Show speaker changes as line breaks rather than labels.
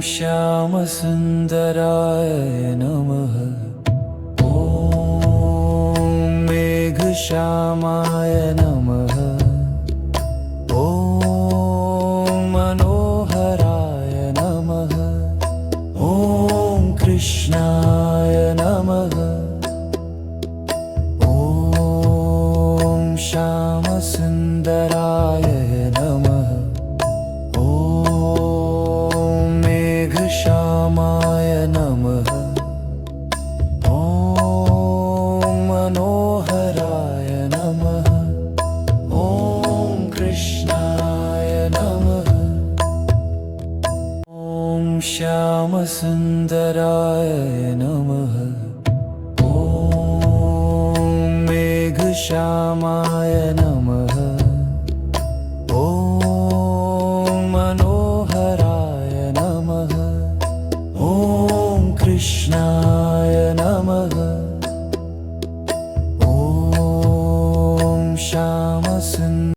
श्यामसुन्दराय नमः। ॐ मेघश्यामाय नमः। ॐ मनोहराय नमः। ॐ कृष्णाय नमः। ॐ श्यामसुन्दराय नमः। ॐ मेघश्यामाय नमः। ॐ मनोहराय नमः। ॐ कृष्णाय नमः। ॐ श्यामसुन्दराय नमः। ॐ मेघश्यामाय नमः। ॐ मनोहराय नमः। ॐ कृष्णाय नमः।